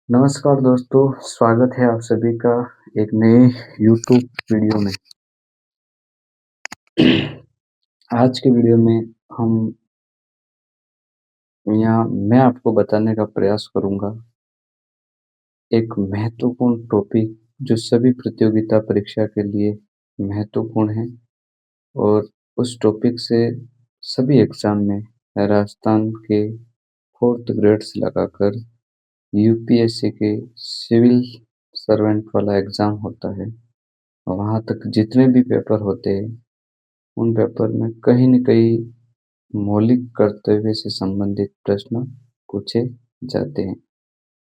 नमस्कार दोस्तों, स्वागत है आप सभी का एक नए यूट्यूब वीडियो में। आज के वीडियो में हम मैं आपको बताने का प्रयास करूंगा एक महत्वपूर्ण टॉपिक जो सभी प्रतियोगिता परीक्षा के लिए महत्वपूर्ण है और उस टॉपिक से सभी एग्जाम में राजस्थान के 4th ग्रेड से लगाकर यूपीएससी के सिविल सर्वेंट वाला एग्जाम होता है। वहाँ तक जितने भी पेपर होते हैं उन पेपर में कहीं न कहीं मौलिक कर्तव्य से संबंधित प्रश्न पूछे जाते हैं,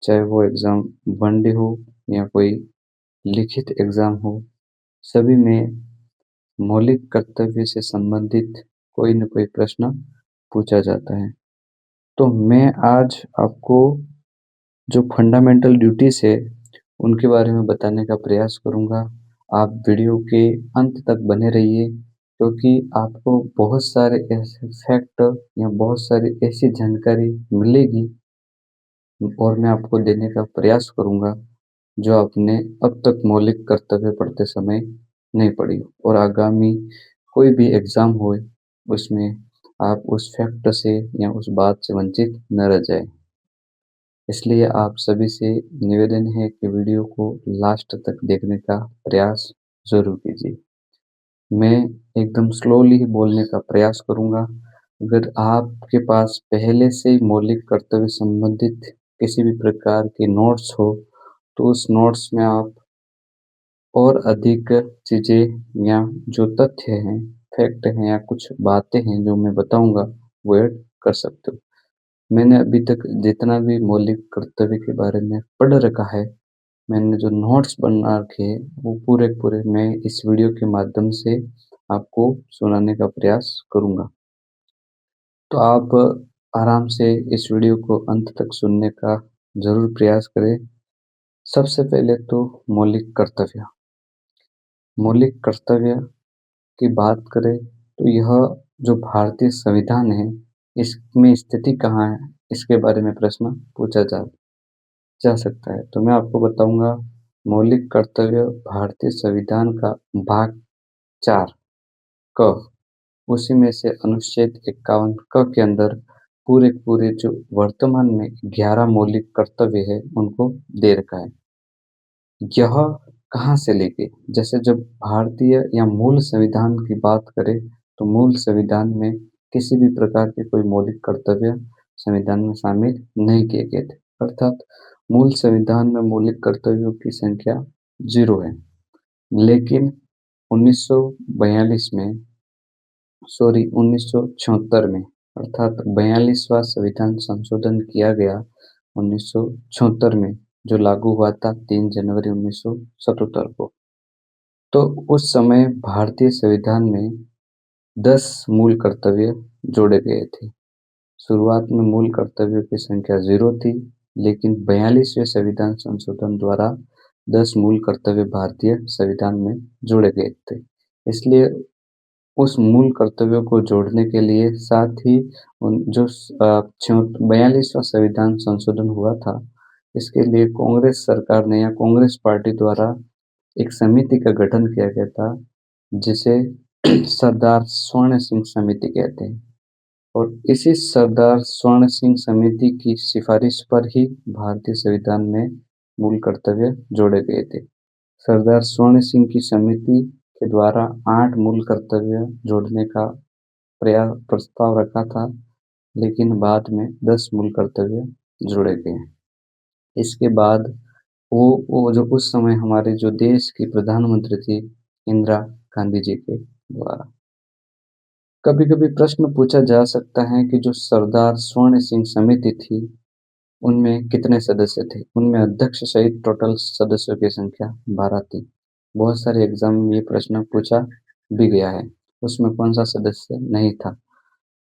चाहे वो एग्जाम वनडे हो या कोई लिखित एग्जाम हो। सभी में मौलिक कर्तव्य से संबंधित कोई न कोई प्रश्न पूछा जाता है। तो मैं आज आपको जो फंडामेंटल ड्यूटीज है उनके बारे में बताने का प्रयास करूंगा। आप वीडियो के अंत तक बने रहिए क्योंकि आपको बहुत सारे ऐसे फैक्ट या बहुत सारी ऐसी जानकारी मिलेगी और मैं आपको देने का प्रयास करूंगा जो आपने अब तक मौलिक कर्तव्य पढ़ते समय नहीं पढ़ी और आगामी कोई भी एग्जाम हो उसमें आप उस फैक्ट से या उस बात से वंचित न रह जाए। इसलिए आप सभी से निवेदन है कि वीडियो को लास्ट तक देखने का प्रयास जरूर कीजिए। मैं एकदम स्लोली ही बोलने का प्रयास करूंगा। अगर आपके पास पहले से ही मौलिक कर्तव्य संबंधित किसी भी प्रकार के नोट्स हो तो उस नोट्स में आप और अधिक चीजें या जो तथ्य हैं, फैक्ट हैं या कुछ बातें हैं जो मैं बताऊंगा वो ऐड कर सकते हो। मैंने अभी तक जितना भी मौलिक कर्तव्य के बारे में पढ़ रखा है, मैंने जो नोट्स बना रखे हैं वो पूरे मैं इस वीडियो के माध्यम से आपको सुनाने का प्रयास करूंगा। तो आप आराम से इस वीडियो को अंत तक सुनने का जरूर प्रयास करें। सबसे पहले तो मौलिक कर्तव्य की बात करें तो यह जो भारतीय संविधान है इसमें स्थिति कहाँ है, इसके बारे में प्रश्न पूछा जा सकता है। तो मैं आपको बताऊंगा मौलिक कर्तव्य भारतीय संविधान का भाग 4 क, उसी में से अनुच्छेद 51 क के अंदर पूरे जो वर्तमान में 11 मौलिक कर्तव्य है उनको दे रखा है। यह कहाँ से लेके, जैसे जब भारतीय या मूल संविधान की बात करें तो मूल संविधान में किसी भी प्रकार के कोई मौलिक कर्तव्य संविधान में शामिल नहीं किए गए थे, अर्थात मूल संविधान में मौलिक कर्तव्यों की संख्या 0 है। लेकिन 1976 में अर्थात 42वां संविधान संशोधन किया गया 1976 में, जो लागू हुआ था 3 जनवरी 1977 को। तो उस समय भारतीय संविधान में 10 मूल कर्तव्य जोड़े गए थे। शुरुआत में मूल कर्तव्यों की संख्या 0 थी, लेकिन 42वें संविधान संशोधन द्वारा 10 मूल कर्तव्य भारतीय संविधान में जोड़े गए थे। इसलिए उस मूल कर्तव्यों को जोड़ने के लिए साथ ही जो 42वां संविधान संशोधन हुआ था, इसके लिए कांग्रेस सरकार ने या कांग्रेस पार्टी द्वारा एक समिति का गठन किया गया था जिसे सरदार स्वर्ण सिंह समिति कहते हैं। और इसी सरदार स्वर्ण सिंह समिति की सिफारिश पर ही भारतीय संविधान में मूल कर्तव्य जोड़े गए थे। सरदार स्वर्ण सिंह की समिति के द्वारा 8 मूल कर्तव्य जोड़ने का प्रस्ताव रखा था, लेकिन बाद में 10 मूल कर्तव्य जोड़े गए। इसके बाद वो जो उस समय हमारे जो देश की प्रधानमंत्री थी इंदिरा गांधी जी के द्वारा। कभी कभी प्रश्न पूछा जा सकता है कि जो सरदार स्वर्ण सिंह समिति थी उनमें कितने सदस्य थे। उनमें अध्यक्ष सहित टोटल सदस्यों की संख्या 12 थी। बहुत सारे एग्जाम में ये प्रश्न पूछा भी गया है, उसमें कौन सा सदस्य नहीं था।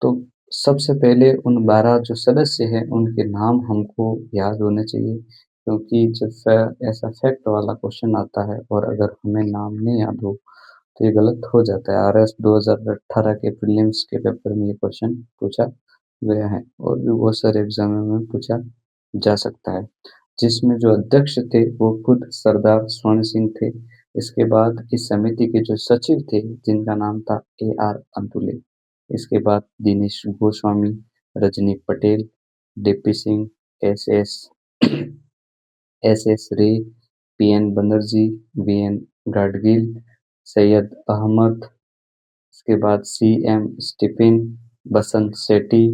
तो सबसे पहले उन 12 जो सदस्य हैं उनके नाम हमको याद होने चाहिए, क्योंकि जब ऐसा फैक्ट वाला क्वेश्चन आता है और अगर हमें नाम नहीं याद हो तो ये गलत हो जाता है। आरएस 2018 के प्रीलिम्स के पेपर में ये क्वेश्चन पूछा गया है और भी बहुत सारे एग्जाम में पूछा जा सकता है। जिसमें जो अध्यक्ष थे वो खुद सरदार स्वर्ण सिंह थे। इसके बाद इस समिति के जो सचिव थे जिनका नाम था AR अंतुले। इसके बाद Dinesh Goswami, Rajni Patel, DP Singh, S S रे, PN बनर्जी, VN गाडगिल, सैयद अहमद, इसके बाद CM स्टीफन, बसंत सेठी,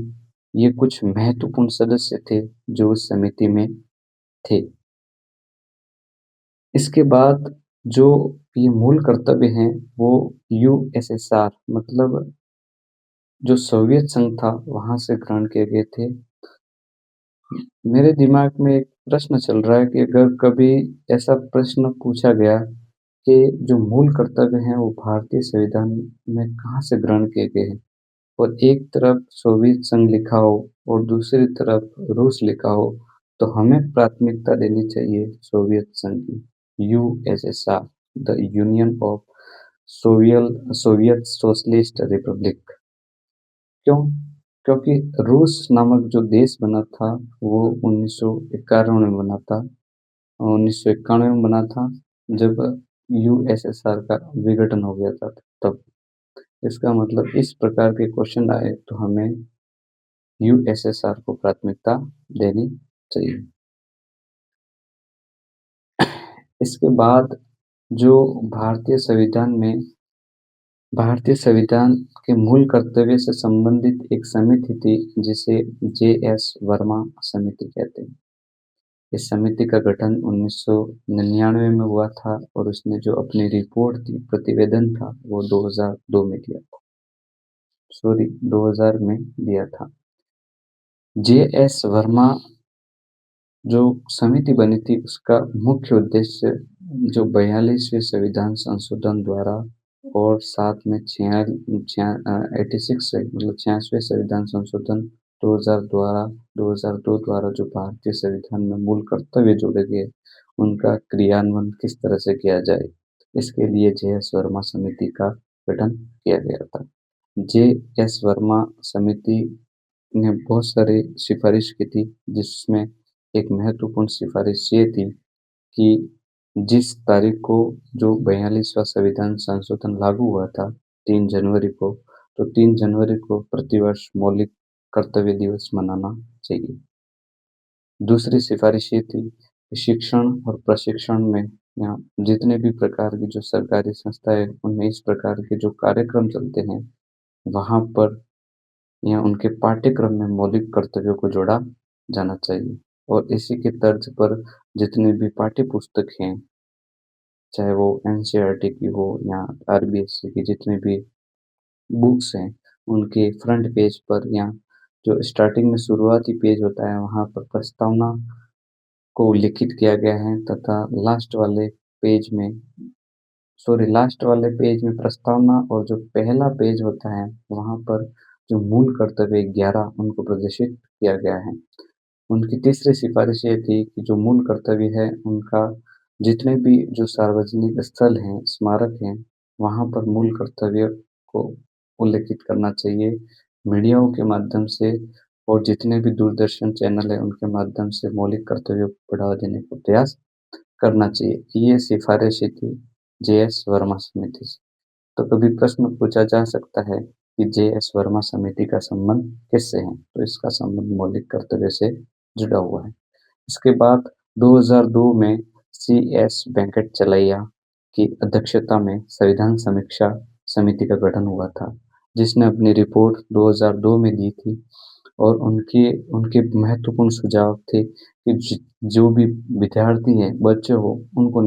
ये कुछ महत्वपूर्ण सदस्य थे जो उस समिति में थे। इसके बाद जो ये मूल कर्तव्य हैं वो USSR मतलब जो सोवियत संघ था वहां से ग्रहण किए गए थे। मेरे दिमाग में एक प्रश्न चल रहा है कि अगर कभी ऐसा प्रश्न पूछा गया कि जो मूल कर्तव्य हैं वो भारतीय संविधान में कहाँ से ग्रहण किए गए हैं और एक तरफ सोवियत संघ लिखा हो और दूसरी तरफ रूस लिखा हो, तो हमें प्राथमिकता देनी चाहिए सोवियत संघ की, USSR, the union of Soviet socialist Republic. क्यों? क्योंकि रूस नामक जो देश बना था वो 1991 में बना था। 1991 में बना था जब USSR का विघटन हो गया था तब। इसका मतलब इस प्रकार के क्वेश्चन आए तो हमें USSR को प्राथमिकता देनी चाहिए। इसके बाद जो भारतीय संविधान के मूल कर्तव्य से संबंधित एक समिति थी जिसे JS वर्मा समिति कहते हैं। इस समिति का गठन 1999 में हुआ था और उसने जो अपनी रिपोर्ट थी, प्रतिवेदन था, वो 2002 में दिया था। 2000 में दिया था। JS वर्मा जो समिति बनी थी उसका मुख्य उद्देश्य जो 42वें संविधान संशोधन द्वारा और साथ में 86 मतलब 86वें संविधान संशोधन 2002 द्वारा जो भारतीय संविधान में मूल कर्तव्य जोड़े गए उनका क्रियान्वयन किस तरह से किया जाए, इसके लिए JS वर्मा समिति का गठन किया गया था। JS वर्मा समिति ने बहुत सारी सिफारिश की थी, जिसमें एक महत्वपूर्ण सिफारिश ये थी कि जिस तारीख को जो 42वां संविधान संशोधन लागू हुआ था 3 जनवरी को, तो 3 जनवरी को प्रतिवर्ष मौलिक कर्तव्य दिवस मनाना चाहिए। दूसरी सिफारिश ये थी कि शिक्षण और प्रशिक्षण में यहाँ जितने भी प्रकार की जो सरकारी संस्थाएं उनमें इस प्रकार के जो कार्यक्रम चलते हैं वहाँ पर या उनके पाठ्यक्रम में मौलिक कर्तव्यों को जोड़ा जाना चाहिए और इसी के तर्ज पर जितने भी पाठ्य पुस्तक हैं, चाहे वो NCERT की हो या RBSC की जितने भी बुक्स हैं, उनके फ्रंट पेज पर या जो स्टार्टिंग में शुरुआती पेज होता है वहाँ पर प्रस्तावना को लिखित किया गया है तथा लास्ट वाले पेज में प्रस्तावना और जो पहला पेज होता है वहाँ पर जो मूल कर्तव्य 11 उनको प्रदर्शित किया गया है। उनकी तीसरी सिफारिश ये थी कि जो मूल कर्तव्य है उनका जितने भी जो सार्वजनिक स्थल हैं, स्मारक हैं, वहाँ पर मूल कर्तव्य को उल्लेखित करना चाहिए मीडियाओं के माध्यम से और जितने भी दूरदर्शन चैनल है उनके माध्यम से मौलिक कर्तव्यों को बढ़ावा देने का प्रयास करना चाहिए। ये सिफारिशें थी JS वर्मा समिति से। तो कभी प्रश्न पूछा जा सकता है कि JS वर्मा समिति का संबंध किससे है, तो इसका संबंध मौलिक कर्तव्य से जुड़ा हुआ है। इसके बाद 2002 में CS वेंकटचलैया की अध्यक्षता में संविधान समीक्षा समिति का गठन हुआ था, जिसने अपनी रिपोर्ट 2002 में दी थी और उनके उनके महत्वपूर्ण सुझाव थे कि जो भी विद्यार्थी हैं, बच्चे हो, उनको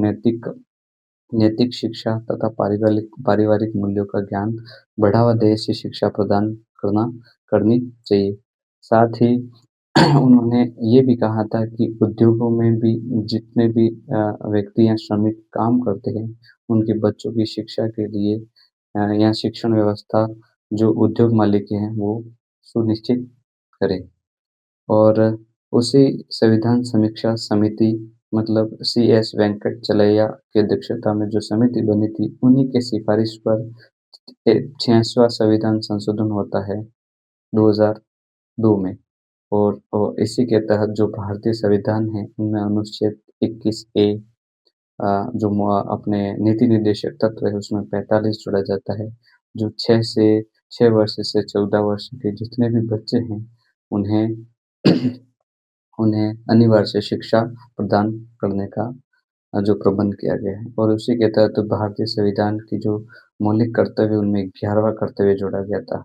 नैतिक शिक्षा तथा पारिवारिक मूल्यों का ज्ञान बढ़ावा दे ऐसी शिक्षा प्रदान करनी चाहिए। साथ ही उन्होंने ये भी कहा था कि उद्योगों में भी जितने भी व्यक्ति या श्रमिक काम करते हैं उनके बच्चों की शिक्षा के लिए या शिक्षण व्यवस्था जो उद्योग मालिक हैं वो सुनिश्चित करें। और उसी संविधान समीक्षा समिति मतलब CS वेंकटचलैया की अध्यक्षता में जो समिति बनी थी उन्हीं के सिफारिश पर 86वां संविधान संशोधन होता है 2002 में। और इसी के तहत जो भारतीय संविधान है उनमें अनुच्छेद 21A जो अपने नीति निर्देशक तत्व है उसमें 45 जोड़ा जाता है, जो 6 वर्ष से 14 वर्ष के जितने भी बच्चे हैं उन्हें उन्हें अनिवार्य शिक्षा प्रदान करने का जो प्रबंध किया गया है। और उसी के तहत भारतीय संविधान की जो मौलिक कर्तव्य उनमें 11वां कर्तव्य जोड़ा गया था,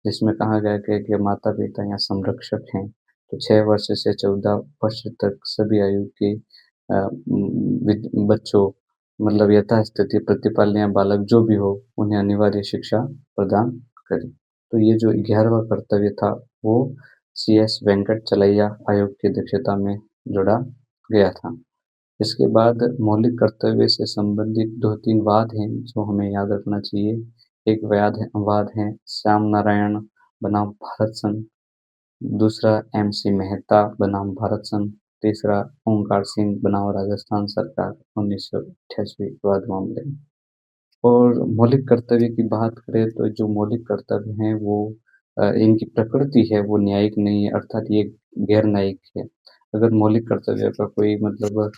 जिसमें कहा गया कि माता पिता या संरक्षक हैं तो 6 वर्ष से 14 वर्ष तक सभी आयु के बच्चों मतलब यथास्थिति प्रतिपालनीय बालक जो भी हो उन्हें अनिवार्य शिक्षा प्रदान करें। तो ये जो 11वां कर्तव्य था वो CS वेंकटचलैया आयोग की अध्यक्षता में जोड़ा गया था। इसके बाद मौलिक कर्तव्य से संबंधित 2-3 वाद हैं जो हमें याद रखना चाहिए। एक वाद है श्याम नारायण बनाम भारत संघ, दूसरा MC मेहता बनाम भारत संघ, तीसरा ओंकार सिंह बनाम राजस्थान सरकार 1988 वाद मामले। और मौलिक कर्तव्य की बात करें तो जो मौलिक कर्तव्य हैं वो इनकी प्रकृति है वो न्यायिक नहीं है, अर्थात ये गैर न्यायिक है। अगर मौलिक कर्तव्य का कोई मतलब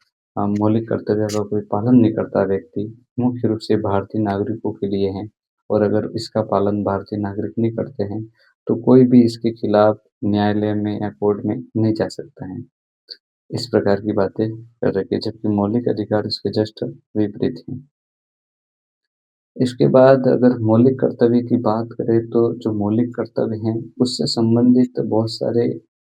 मौलिक कर्तव्य का कोई पालन नहीं करता व्यक्ति, मुख्य रूप से भारतीय नागरिकों के लिए है, और अगर इसका पालन भारतीय नागरिक नहीं करते हैं तो कोई भी इसके खिलाफ न्यायालय में या कोर्ट में नहीं जा सकता है। इस प्रकार की बातें कर रखी, जबकि मौलिक अधिकार इसके जस्ट विपरीत हैं। इसके बाद अगर मौलिक कर्तव्य की बात करें तो जो मौलिक कर्तव्य हैं उससे संबंधित बहुत सारे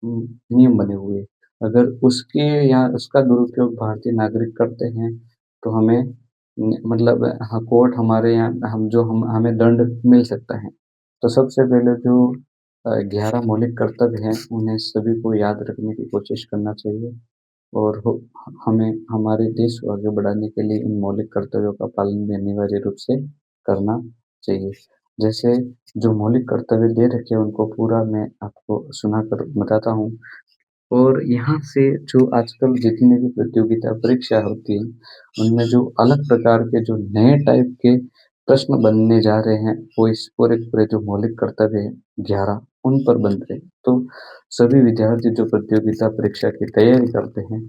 नियम बने हुए हैं। अगर उसके या उसका दुरुपयोग भारतीय नागरिक करते हैं तो हमें मतलब कोर्ट हमारे यहाँ हमें दंड मिल सकता है। तो सबसे पहले जो 11 मौलिक कर्तव्य हैं उन्हें सभी को याद रखने की कोशिश करना चाहिए, और हमें हमारे देश को आगे बढ़ाने के लिए इन मौलिक कर्तव्यों का पालन भी अनिवार्य रूप से करना चाहिए। जैसे जो मौलिक कर्तव्य दे रखे हैं उनको पूरा मैं आपको सुनाकर बताता हूँ। और यहाँ से जो आजकल जितनी भी प्रतियोगिता परीक्षा होती है उनमें जो अलग प्रकार के जो नए टाइप के प्रश्न बनने जा रहे हैं वो इस पूरे जो मौलिक कर्तव्य है 11 उन पर बन रहे हैं। तो सभी विद्यार्थी जो प्रतियोगिता परीक्षा की तैयारी करते हैं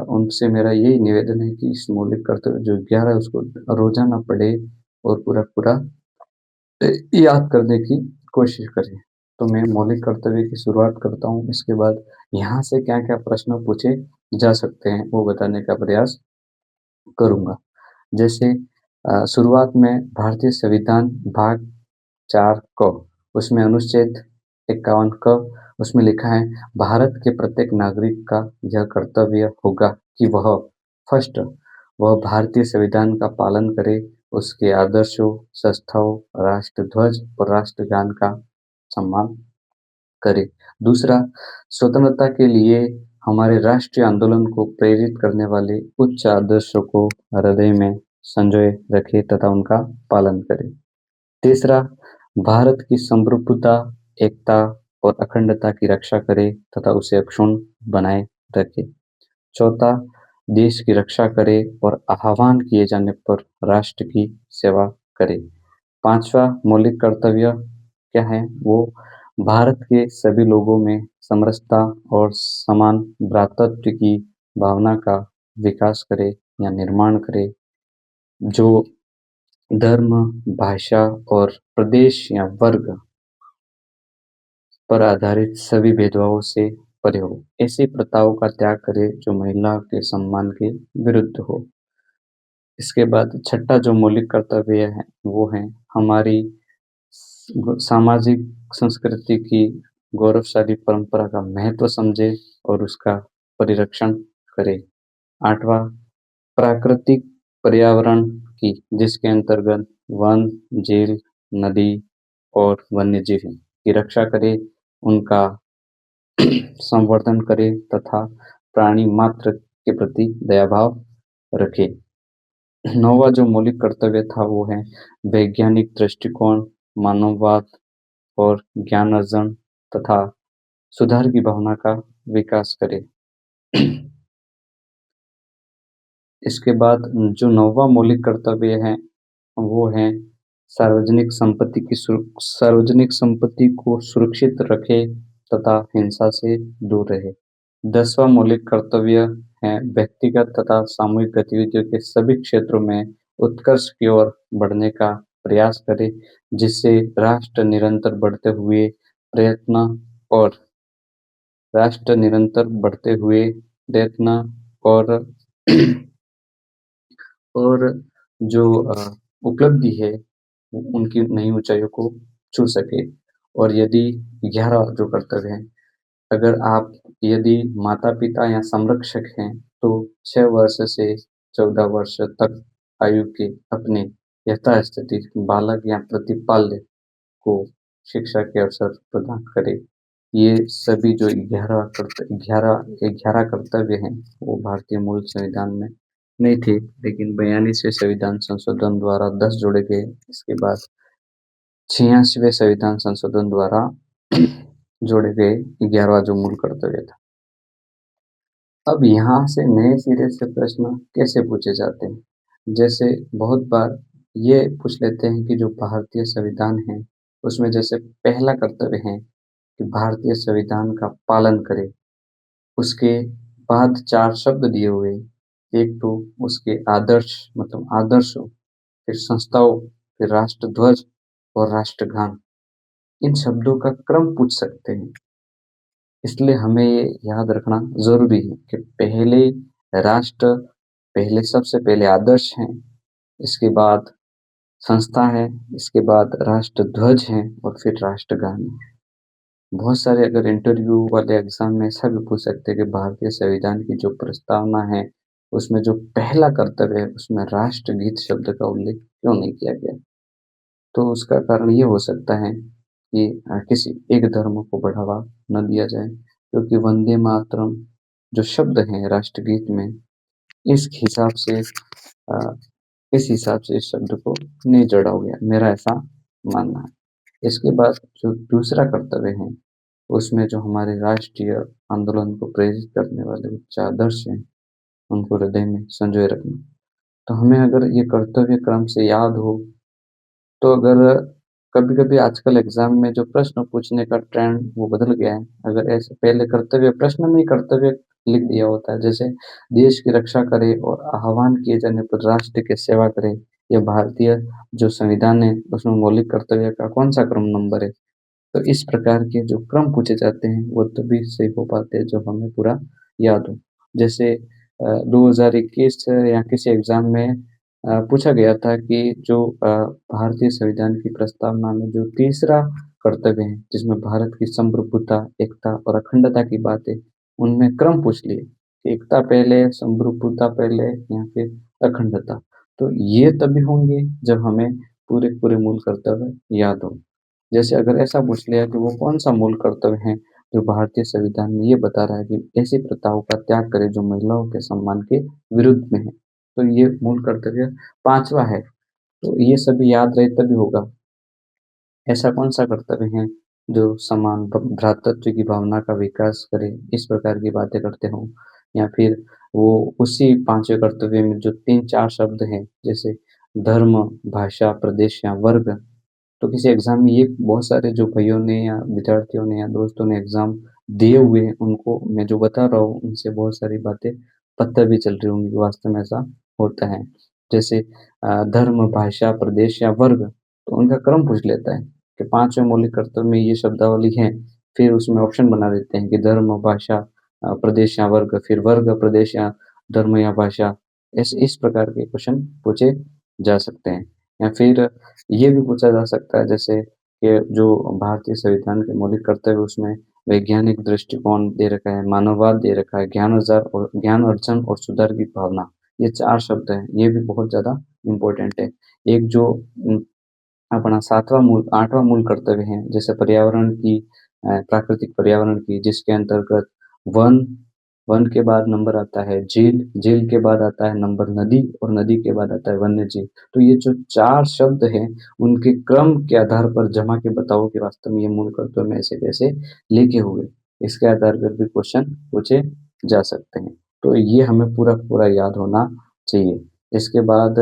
उनसे मेरा यही निवेदन है कि इस मौलिक कर्तव्य जो 11 उसको रोजाना पढ़े और पूरा याद करने की कोशिश करें। तो मैं मौलिक कर्तव्य की शुरुआत करता हूँ, इसके बाद यहाँ से क्या-क्या प्रश्न पूछे जा सकते हैं वो बताने का प्रयास करूँगा। जैसे शुरुआत में भारतीय संविधान भाग 4 क उसमें अनुच्छेद 51 क उसमें लिखा है भारत के प्रत्येक नागरिक का यह कर्तव्य होगा कि वह भारतीय संविधान का पालन करे, उसके आदर्शों, संस्थाओं, राष्ट्रध्वज और राष्ट्रगान का सम्मान करे। दूसरा, स्वतंत्रता के लिए हमारे राष्ट्रीय आंदोलन को प्रेरित करने वाले उच्च आदर्शों को हृदय में संजोए रखे तथा उनका पालन करे। तीसरा, भारत की संप्रभुता, एकता और अखंडता की रक्षा करे तथा उसे अक्षुण्ण बनाए रखे। चौथा, देश की रक्षा करे और आह्वान किए जाने पर राष्ट्र की सेवा करे। पांचवा मौलिक कर्तव्य क्या है? वो भारत के सभी लोगों में समरसता और समान भ्रातृत्व की भावना का विकास करे या निर्माण करे, जो धर्म, भाषा और प्रदेश या वर्ग पर आधारित सभी भेदभावों से परे हो। ऐसी प्रथाओं का त्याग करे जो महिला के सम्मान के विरुद्ध हो। इसके बाद छठा जो मौलिक कर्तव्य है वो है हमारी सामाजिक संस्कृति की गौरवशाली परंपरा का महत्व समझे और उसका परिरक्षण करे। आठवां, प्राकृतिक पर्यावरण की जिसके अंतर्गत वन, झील, नदी और वन्य जीव की रक्षा करे, उनका संवर्धन करे तथा प्राणी मात्र के प्रति दयाभाव रखे। नौवां जो मौलिक कर्तव्य था वो है वैज्ञानिक दृष्टिकोण, मानववाद और ज्ञान अर्जन तथा सुधार की भावना का विकास करे। इसके बाद जो नौवां मौलिक कर्तव्य है वो है सार्वजनिक संपत्ति को सुरक्षित रखे तथा हिंसा से दूर रहे। 10वां मौलिक कर्तव्य है व्यक्तिगत तथा सामूहिक गतिविधियों के सभी क्षेत्रों में उत्कर्ष की ओर बढ़ने का प्रयास करे, जिससे प्रयत्न और राष्ट्र निरंतर बढ़ते हुए प्रयत्न और और जो उपलब्धि है उनकी नई ऊंचाइयों को छू सके। और यदि 11 जो कर्तव्य है, अगर आप यदि माता-पिता या संरक्षक हैं, तो 6 वर्ष से 14 वर्ष तक आयु के अपने यथास्थिति बालक या प्रतिपाल्य को शिक्षा के अवसर प्रदान करें। ये सभी जो 11 कर्तव्य हैं, वो भारतीय मूल संविधान में नहीं थे, लेकिन 42वें संविधान संशोधन द्वारा 10 जोड़े गए। इसके बाद 86वें संविधान संशोधन द्वारा जोड़े गए 11वां जो मूल कर्तव्य था। अब यहाँ से नए सिरे से प्रश्न कैसे पूछे जाते हैं? जैसे बहुत बार ये पूछ लेते हैं कि जो भारतीय संविधान है, उसमें जैसे पहला कर्तव्य है कि भारतीय संविधान का पालन करे। उसके बाद 4 शब्द दिए हुए, एक तो उसके आदर्श मतलब आदर्शों, फिर संस्थाओं, फिर राष्ट्रध्वज और राष्ट्रगान। इन शब्दों का क्रम पूछ सकते हैं। इसलिए हमें ये याद रखना ज़रूरी है कि पहले राष्ट्र, पहले सबसे पहले आदर्श हैं, इसके बाद संस्था है, इसके बाद राष्ट्रध्वज है और फिर राष्ट्रगान है। बहुत सारे अगर इंटरव्यू वाले एग्जाम में ऐसा भी पूछ सकते हैं कि भारतीय संविधान की जो प्रस्तावना है, उसमें जो पहला कर्तव्य है, उसमें राष्ट्रगीत शब्द का उल्लेख क्यों नहीं किया गया? तो उसका कारण ये हो सकता है कि किसी एक धर्म को बढ़ावा न दिया जाए, क्योंकि वंदे मातरम जो शब्द है राष्ट्रगीत में, इस हिसाब से इस शब्द को नहीं जोड़ा गया, मेरा ऐसा मानना है। इसके बाद जो दूसरा कर्तव्य है, उसमें जो हमारे राष्ट्रीय आंदोलन को प्रेरित करने वाले उच्च आदर्श हैं, उनको हृदय में संजोए रखना। तो हमें अगर ये कर्तव्य क्रम से याद हो, तो अगर कभी-कभी आजकल एग्जाम में जो प्रश्न पूछने का ट्रेंड वो बदल गया है। अगर ऐसे पहले कर्तव्य प्रश्न में ही कर्तव्य लिख दिया होता है, जैसे देश की रक्षा करे और आह्वान किए जाने पर राष्ट्र की सेवा करे। ये भारतीय जो संविधान है, उसमें मौलिक कर्तव्य का कौन सा क्रम नंबर है? तो इस प्रकार के जो क्रम पूछे जाते हैं, वो तभी सही हो पाते हैं जब हमें पूरा याद हो। जैसे 2021 या किसी एग्जाम में पूछा गया था कि जो भारतीय संविधान की प्रस्तावना में जो तीसरा कर्तव्य है, जिसमें भारत की संप्रभुता, एकता और अखंडता की बात है, उनमें क्रम पूछ लिए कि एकता पहले, संप्रभुता पहले या फिर अखंडता। तो ये तभी होंगे जब हमें पूरे मूल कर्तव्य याद हो। जैसे अगर ऐसा पूछ लिया कि वो कौन सा मूल कर्तव्य है जो भारतीय संविधान में ये बता रहा है कि ऐसी प्रथाओं का त्याग करें जो महिलाओं के सम्मान के विरुद्ध में है, तो ये मूल कर्तव्य 5वां है। तो ये सभी याद रहे तभी होगा। ऐसा कौन सा कर्तव्य है जो समान भ्रातृत्व की भावना का विकास करे, इस प्रकार की बातें करते हो, या फिर वो उसी 5वें कर्तव्य में जो 3-4 शब्द हैं, जैसे धर्म, भाषा, प्रदेश या वर्ग। तो किसी एग्जाम में ये बहुत सारे जो भाइयों ने या विद्यार्थियों ने या दोस्तों ने एग्जाम दिए हुए हैं, उनको मैं जो बता रहा हूँ उनसे बहुत सारी बातें पता भी चल रही होंगी, वास्तव में ऐसा होता है। जैसे धर्म, भाषा, प्रदेश या वर्ग, तो उनका क्रम पूछ लेता है कि 5वें मौलिक कर्तव्य में ये शब्दावली है, फिर उसमें ऑप्शन बना देते हैं कि धर्म, भाषा, प्रदेश या वर्ग, फिर वर्ग, प्रदेश या धर्म या भाषा। इस प्रकार के क्वेश्चन पूछे जा सकते हैं। या फिर ये भी पूछा जा सकता है जैसे कि जो भारतीय संविधान के मौलिक कर्तव्य, उसमें वैज्ञानिक दृष्टिकोण दे रखा है, मानववाद दे रखा है, ज्ञान अर्जन और सुधार की भावना। ये 4 शब्द हैं, ये भी बहुत ज़्यादा इम्पोर्टेंट है। एक जो अपना 8वां मूल कर्तव्य है, जैसे पर्यावरण की प्राकृतिक पर्यावरण की, जिसके अंतर्गत वन, वन के बाद नंबर आता है झील, झील के बाद आता है नंबर नदी और नदी के बाद आता है वन्य जीव। तो ये जो 4 शब्द हैं, उनके क्रम के आधार पर जमा के बताओ कि वास्तव में ये मूल कर्तव्य में ऐसे कैसे लिखे हुए। इसके आधार पर भी क्वेश्चन पूछे जा सकते हैं। तो ये हमें पूरा याद होना चाहिए। इसके बाद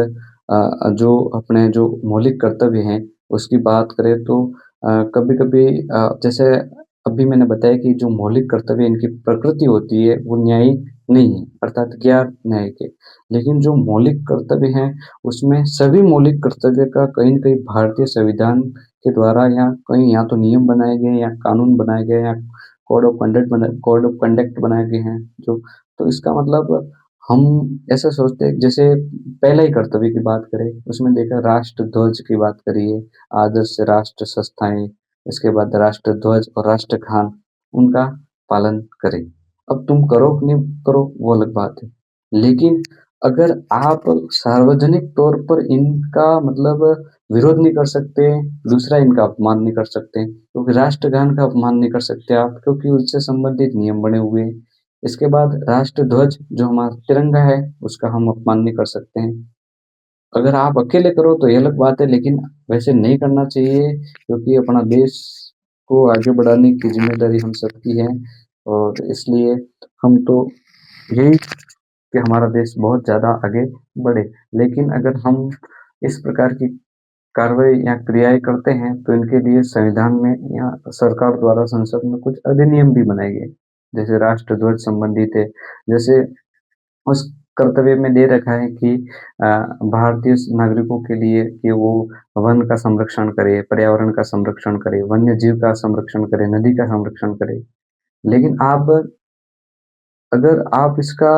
जो अपने जो मौलिक कर्तव्य हैं, उसकी बात करें तो कभी-कभी जैसे अभी मैंने बताया कि जो मौलिक कर्तव्य इनकी प्रकृति होती है वो न्यायिक नहीं है, अर्थात गैर न्यायिक है। लेकिन जो मौलिक कर्तव्य हैं उसमें सभी मौलिक कर्तव्य का कहीं न कहीं भारतीय संविधान के द्वारा या कहीं या तो नियम बनाए गए हैं या कानून बनाए गए हैं या कोड ऑफ कंडक्ट बनाए गए हैं जो, तो इसका मतलब हम ऐसा सोचते हैं जैसे पहला ही कर्तव्य की बात करें उसमें देखा राष्ट्र ध्वज की बात करिए, आदर्श राष्ट्र संस्थाएं, इसके बाद राष्ट्र ध्वज और राष्ट्रगान उनका पालन करें। अब तुम करो कि नहीं करो वो अलग बात है, लेकिन अगर आप सार्वजनिक तौर पर इनका मतलब विरोध नहीं कर सकते, दूसरा इनका अपमान नहीं कर सकते, क्योंकि राष्ट्रगान का अपमान नहीं कर सकते आप क्योंकि उससे संबंधित नियम बने हुए हैं। इसके बाद राष्ट्र ध्वज जो हमारा तिरंगा है उसका हम अपमान नहीं कर सकते हैं। अगर आप अकेले करो तो ये अलग बात है, लेकिन वैसे नहीं करना चाहिए क्योंकि अपना देश को आगे बढ़ाने की जिम्मेदारी हम सबकी है और इसलिए हम तो यही कि हमारा देश बहुत ज़्यादा आगे बढ़े। लेकिन अगर हम इस प्रकार की कार्रवाई या क्रियाएँ करते हैं तो इनके लिए संविधान में या सरकार द्वारा संसद में कुछ अधिनियम भी बनाए गए। जैसे राष्ट्र ध्वज संबंधित है, जैसे उस कर्तव्य में दे रखा है कि भारतीय नागरिकों के लिए कि वो वन का संरक्षण करे, पर्यावरण का संरक्षण करे, वन्य जीव का संरक्षण करे, नदी का संरक्षण करे। लेकिन आप अगर आप इसका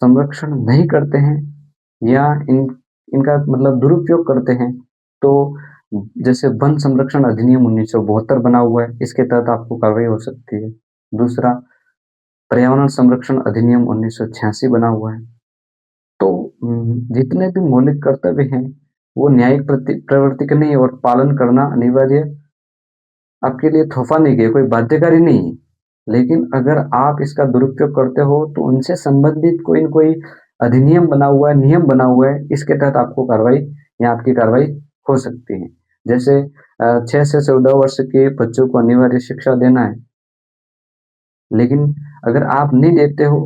संरक्षण नहीं करते हैं या इनका मतलब दुरुपयोग करते हैं तो जैसे वन संरक्षण अधिनियम 1972 बना हुआ है, इसके तहत आपको कार्रवाई हो सकती है। दूसरा पर्यावरण संरक्षण अधिनियम 1986 बना हुआ है। तो जितने भी मौलिक कर्तव्य हैं वो न्यायिक प्रवृत्ति के नहीं और पालन करना अनिवार्य आपके लिए तोहफा नहीं है, कोई बाध्यकारी नहीं है। लेकिन अगर आप इसका दुरुपयोग करते हो तो उनसे संबंधित कोई न कोई अधिनियम बना हुआ है, नियम बना हुआ है, इसके तहत आपको कार्रवाई या आपकी कार्रवाई हो सकती है। जैसे 6 से 14 वर्ष के बच्चों को अनिवार्य शिक्षा देना है, लेकिन अगर आप नहीं देते हो,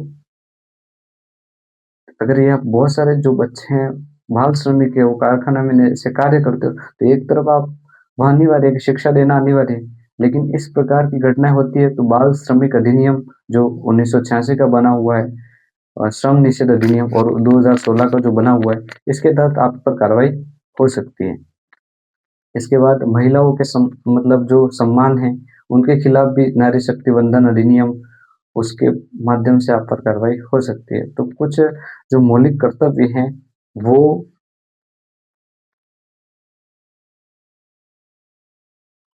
अगर ये आप बहुत सारे जो बच्चे हैं बाल श्रमिक है वो कारखाना में ऐसे कार्य करते हो तो एक तरफ आप वहाँ अनिवार्य है कि शिक्षा देना अनिवार्य है, लेकिन इस प्रकार की घटनाएं होती है तो बाल श्रमिक अधिनियम जो 1986 का बना हुआ है श्रम निषेध अधिनियम और 2016 का जो बना हुआ है इसके तहत आप पर कार्रवाई हो सकती है। इसके बाद महिलाओं के मतलब जो सम्मान है उनके खिलाफ भी नारी शक्ति वंदन अधिनियम उसके माध्यम से आप पर कार्रवाई हो सकती है। तो कुछ जो मौलिक कर्तव्य हैं वो